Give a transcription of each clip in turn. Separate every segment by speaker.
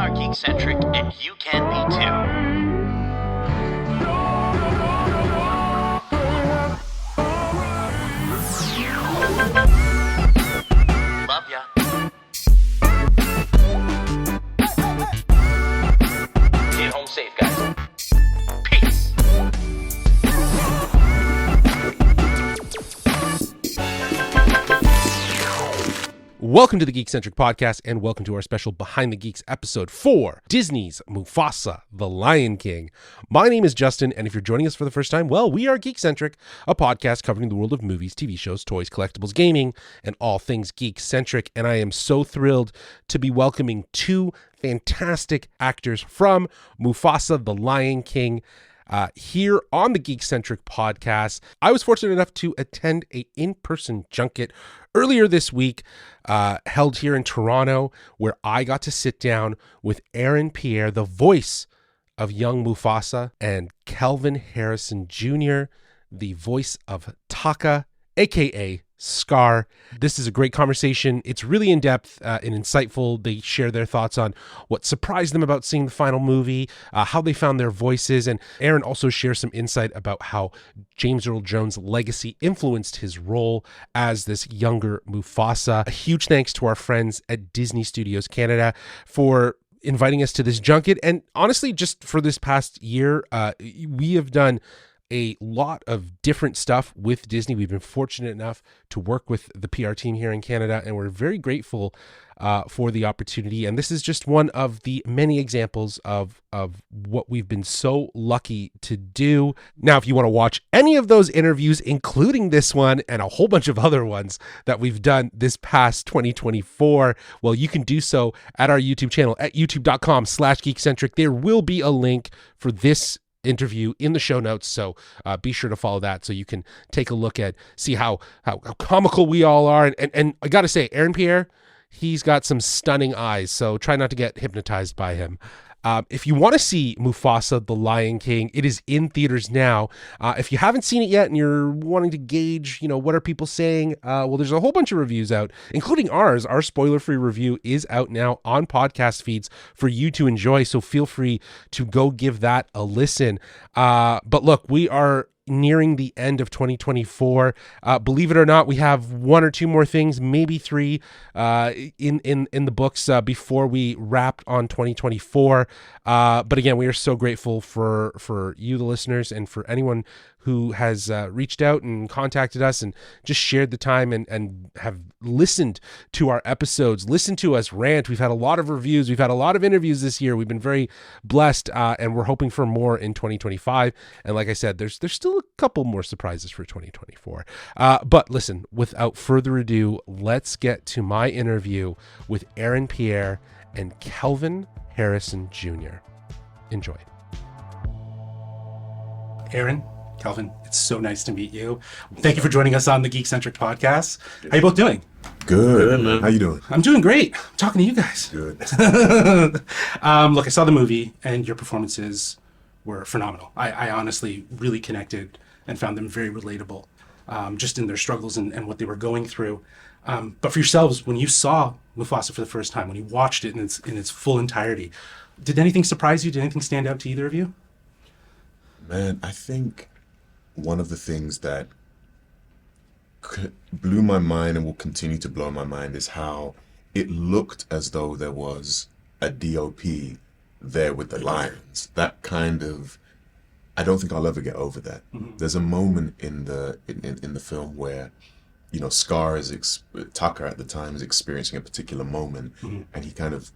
Speaker 1: are Geekcentric, and you can be too. Love ya. Get home safe, guys. Peace.
Speaker 2: Welcome to the Geekcentric podcast, and welcome to our special Behind the Geeks episode for Disney's Mufasa, The Lion King. My name is Justin, and if you're joining us for the first time, well, we are Geekcentric, a podcast covering the world of movies, TV shows, toys, collectibles, gaming, and all things geek-centric. And I am so thrilled to be welcoming two fantastic actors from Mufasa, The Lion King, here on the Geekcentric podcast. I was fortunate enough to attend an in-person junket earlier this week, held here in Toronto, where I got to sit down with Aaron Pierre, the voice of young Mufasa, and Kelvin Harrison Jr., the voice of Taka, aka Scar. This is a great conversation. It's really in-depth and insightful. They share their thoughts on what surprised them about seeing the final movie, how they found their voices, and Aaron also shares some insight about how James Earl Jones' legacy influenced his role as this younger Mufasa. A huge thanks to our friends at Disney Studios Canada for inviting us to this junket, and honestly, just for this past year, we have done a lot of different stuff with Disney. We've been fortunate enough to work with the PR team here in Canada, and we're very grateful for the opportunity. And this is just one of the many examples of what we've been so lucky to do. Now, if you want to watch any of those interviews, including this one and a whole bunch of other ones that we've done this past 2024, well, you can do so at our YouTube channel at youtube.com/geekcentric. There will be a link for this interview in the show notes, so be sure to follow that so you can take a look at, see how comical we all are. And I gotta say, Aaron Pierre, he's got some stunning eyes, so try not to get hypnotized by him. If you want to see Mufasa, The Lion King, it is in theaters now. If you haven't seen it yet and you're wanting to gauge, what are people saying? Well, there's a whole bunch of reviews out, including ours. Our spoiler-free review is out now on podcast feeds for you to enjoy, so feel free to go give that a listen. But look, we are nearing the end of 2024. Believe it or not, we have one or two more things, maybe three, in the books before we wrap on 2024. But again, we are so grateful for you, the listeners, and for anyone who has reached out and contacted us and just shared the time and have listened to our episodes, listened to us rant. We've had a lot of reviews. We've had a lot of interviews this year. We've been very blessed, and we're hoping for more in 2025. And like I said, there's still a couple more surprises for 2024. But listen, without further ado, let's get to my interview with Aaron Pierre and Kelvin Harrison Jr. Enjoy.
Speaker 3: Aaron, Kelvin, it's so nice to meet you. Thank you for joining us on the Geekcentric podcast. How you both doing?
Speaker 4: Good, man. How you doing?
Speaker 3: I'm doing great. I'm talking to you guys.
Speaker 4: Good.
Speaker 3: Look, I saw the movie, and your performances were phenomenal. I honestly really connected and found them very relatable, just in their struggles and what they were going through. But for yourselves, when you saw Mufasa for the first time, when you watched it in its full entirety, did anything surprise you? Did anything stand out to either of you?
Speaker 4: Man, I think one of the things that blew my mind and will continue to blow my mind is how it looked as though there was a DOP there with the lions. That kind of, I don't think I'll ever get over that. Mm-hmm. There's a moment in the film where, Scar Taka at the time is experiencing a particular moment, mm-hmm. and he kind of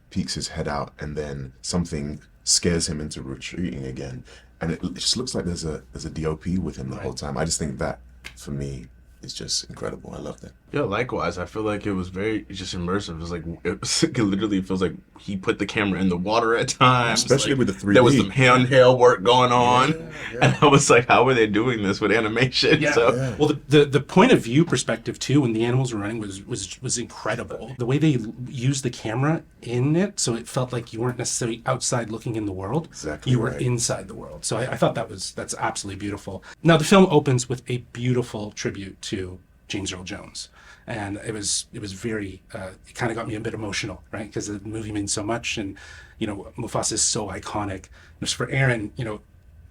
Speaker 4: peeks his head out, and then something scares him into retreating again. And it just looks like there's a DOP with him the whole time. I just think that, for me, is just incredible. I love that.
Speaker 5: Yeah, likewise. I feel like it was very just immersive. It literally feels like he put the camera in the water at times.
Speaker 4: Especially with the 3D.
Speaker 5: There was some handheld work going on. Yeah. And I was like, how are they doing this with animation?
Speaker 3: Yeah. Yeah. Well, the point of view perspective, too, when the animals were running was incredible. The way they used the camera in it, so it felt like you weren't necessarily outside looking in the world.
Speaker 4: Exactly.
Speaker 3: You were inside the world. So I thought that's absolutely beautiful. Now, the film opens with a beautiful tribute to James Earl Jones. and it was very it kind of got me a bit emotional, right? Because the movie means so much, and Mufasa is so iconic. Just for Aaron,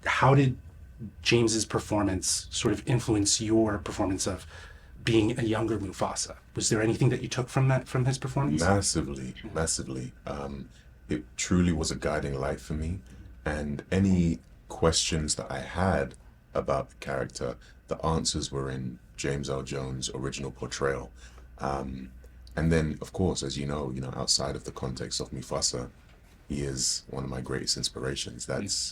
Speaker 3: how did James's performance sort of influence your performance of being a younger Mufasa? Was there anything that you took from his performance?
Speaker 4: Massively. It truly was a guiding light for me, and any questions that I had about the character, the answers were in James Earl Jones' original portrayal. And then, of course, as you know, outside of the context of Mufasa, he is one of my greatest inspirations.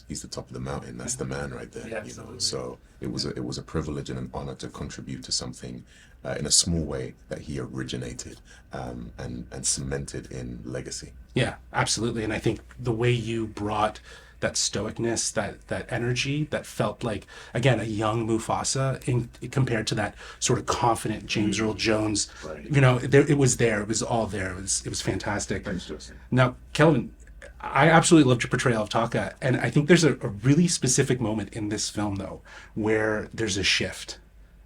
Speaker 4: He's the top of the mountain. That's the man right there.
Speaker 3: Yeah,
Speaker 4: So it was a privilege and an honor to contribute to something in a small way that he originated and cemented in legacy.
Speaker 3: Yeah, absolutely. And I think the way you brought that stoicness, that energy, that felt like, again, a young Mufasa compared to that sort of confident James Earl Jones.
Speaker 4: Right.
Speaker 3: It was there. It was all there. It was fantastic.
Speaker 4: Thanks, Justin.
Speaker 3: Now, Kelvin, I absolutely loved your portrayal of Taka, and I think there's a really specific moment in this film, though, where there's a shift,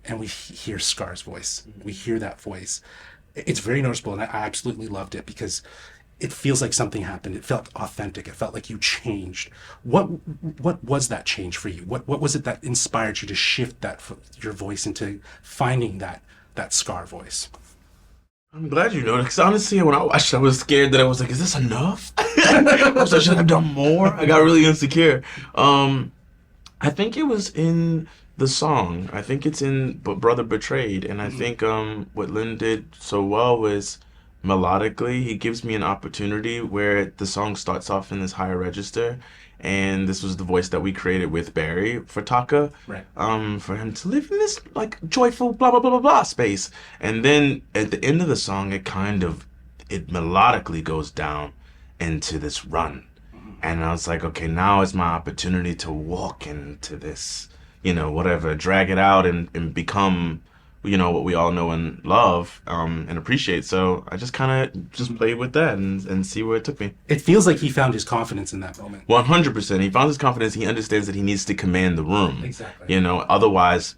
Speaker 3: and we hear Scar's voice. We hear that voice. It's very noticeable, and I absolutely loved it because it feels like something happened. It felt authentic. It felt like you changed. What was that change for you? What was it that inspired you to shift your voice into finding that Scar voice?
Speaker 5: I'm glad you know it, because honestly, when I watched it, I was scared that I was like, is this enough? So should I have done more? I got really insecure. I think it was in the song. I think it's in Brother Betrayed. And I think what Lynn did so well was melodically, he gives me an opportunity where the song starts off in this higher register. And this was the voice that we created with Barry for Taka,
Speaker 3: right?
Speaker 5: For him to live in this like joyful blah blah blah blah blah space, and then at the end of the song, it melodically goes down into this run, and I was like, okay, now is my opportunity to walk into this, whatever, drag it out and become, what we all know and love and appreciate. So I just kind of played with that and see where it took me.
Speaker 3: It feels like he found his confidence in that moment.
Speaker 5: 100%. He found his confidence. He understands that he needs to command the room.
Speaker 3: Exactly.
Speaker 5: Otherwise,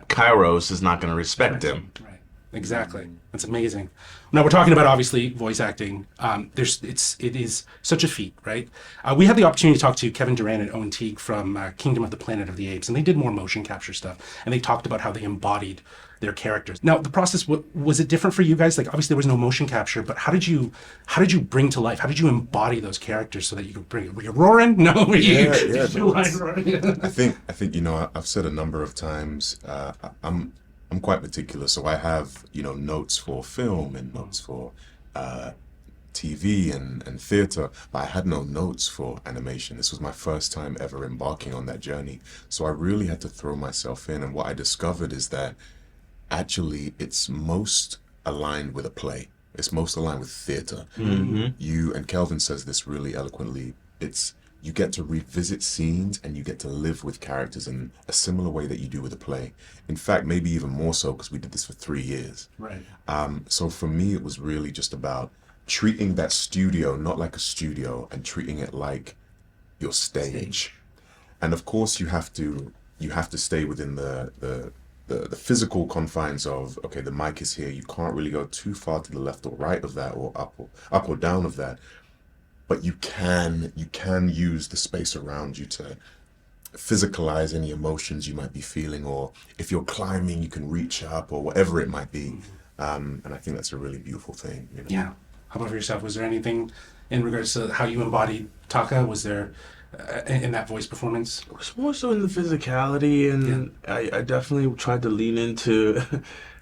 Speaker 5: Kairos is not going to respect him.
Speaker 3: Right. Exactly. That's amazing. Now we're talking about obviously voice acting. It is such a feat, right? We had the opportunity to talk to Kevin Durant and Owen Teague from Kingdom of the Planet of the Apes, and they did more motion capture stuff, and they talked about how they embodied their characters. Now the process, was it different for you guys? Like obviously there was no motion capture, but how did you bring to life? How did you embody those characters so that you could bring? Were you roaring? No.
Speaker 4: Yeah.
Speaker 3: Roaring?
Speaker 4: I think I've said a number of times. I'm quite particular, so I have notes for film and notes for TV and theater, but I had no notes for animation. This was my first time ever embarking on that journey, so I really had to throw myself in. And what I discovered is that actually it's most aligned with a play. It's most aligned with theater. You and Kelvin says this really eloquently. You get to revisit scenes and you get to live with characters in a similar way that you do with a play. In fact, maybe even more so because we did this for 3 years.
Speaker 3: Right.
Speaker 4: So for me, it was really just about treating that studio not like a studio and treating it like your stage. And of course, you have to stay within the physical confines of, okay, the mic is here. You can't really go too far to the left or right of that, or up or down of that. But you can use the space around you to physicalize any emotions you might be feeling, or if you're climbing, you can reach up, or whatever it might be. And I think that's a really beautiful thing.
Speaker 3: Yeah. How about for yourself? Was there anything in regards to how you embodied Taka? Was there in that voice performance?
Speaker 5: It was more so in the physicality, and I definitely tried to lean into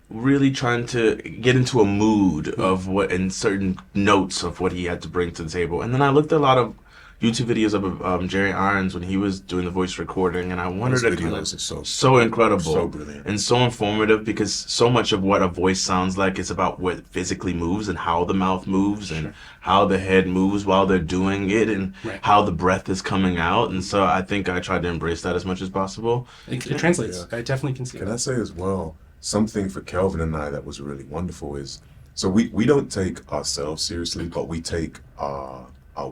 Speaker 5: really trying to get into a mood of what, and certain notes of what he had to bring to the table. And then I looked at a lot of YouTube videos of Jerry Irons when he was doing the voice recording, and I wondered,
Speaker 4: those videos are
Speaker 5: so incredible,
Speaker 4: so brilliant,
Speaker 5: and so informative, because so much of what a voice sounds like is about what physically moves and how the mouth moves and how the head moves while they're doing it, and how the breath is coming out. And so I think I tried to embrace that as much as possible.
Speaker 3: It translates. I definitely can see
Speaker 4: Can
Speaker 3: that.
Speaker 4: I say as well, something for Kelvin and I that was really wonderful is, so we don't take ourselves seriously, but we take our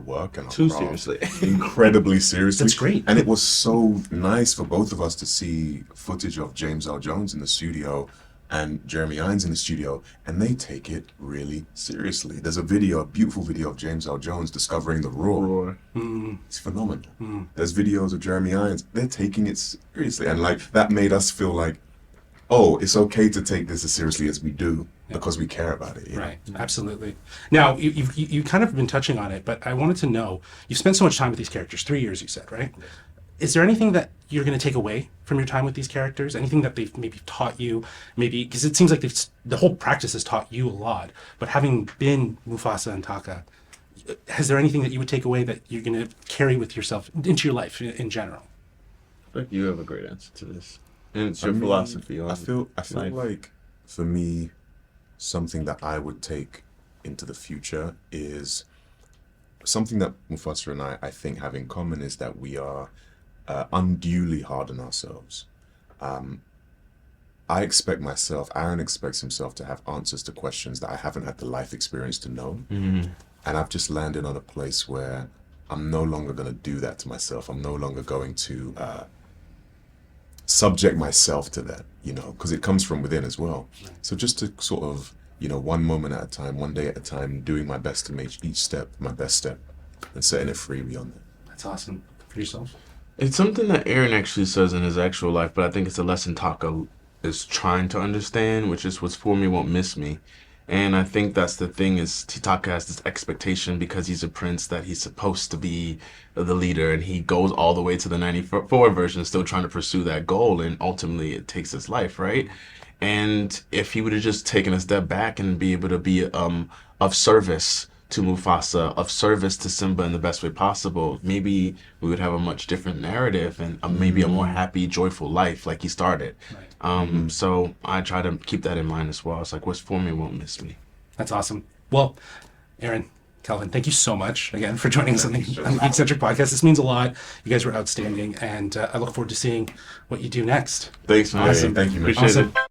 Speaker 4: work and our
Speaker 5: Too
Speaker 4: craft
Speaker 5: seriously.
Speaker 4: incredibly seriously.
Speaker 3: That's great.
Speaker 4: And it was so nice for both of us to see footage of James Earl Jones in the studio and Jeremy Irons in the studio, and they take it really seriously. There's a beautiful video of James Earl Jones discovering the roar. It's phenomenal. There's videos of Jeremy Irons. They're taking it seriously, and like that made us feel like, oh, it's okay to take this as seriously as we do because we care about it.
Speaker 3: Right, absolutely. Now, you kind of been touching on it, but I wanted to know, you've spent so much time with these characters, 3 years you said, right? Is there anything that you're going to take away from your time with these characters? Anything that they've maybe taught you? Maybe, because it seems like the whole practice has taught you a lot, but having been Mufasa and Taka, is there anything that you would take away that you're going to carry with yourself into your life in general?
Speaker 5: I feel like you have a great answer to this. And it's your philosophy on
Speaker 4: I feel
Speaker 5: life.
Speaker 4: like, for me, something that I would take into the future is something that Mufasa and I think have in common is that we are unduly hard on ourselves. I expect myself, Aaron expects himself to have answers to questions that I haven't had the life experience to know. And I've just landed on a place where I'm no longer going to do that to myself. I'm no longer going to subject myself to that, because it comes from within as well. So just to sort of, one moment at a time, one day at a time, doing my best to make each step my best step and setting it free beyond that.
Speaker 3: That's awesome. For yourself?
Speaker 5: It's something that Aaron actually says in his actual life, but I think it's a lesson Taka is trying to understand, which is what's for me won't miss me. And I think that's the thing is Taka has this expectation because he's a prince that he's supposed to be the leader, and he goes all the way to the 94 version still trying to pursue that goal, and ultimately it takes his life, right? And if he would have just taken a step back and be able to be of service to Mufasa, of service to Simba in the best way possible, maybe we would have a much different narrative and maybe a more happy, joyful life like he started. Right. So I try to keep that in mind as well. It's like what's for me won't miss me.
Speaker 3: That's awesome. Well, Aaron, Kelvin, thank you so much again for joining us on the Geekcentric podcast. This means a lot. You guys were outstanding, and I look forward to seeing what you do next.
Speaker 5: Thanks, man.
Speaker 3: Awesome.
Speaker 4: Thank you, man.
Speaker 5: Appreciate it.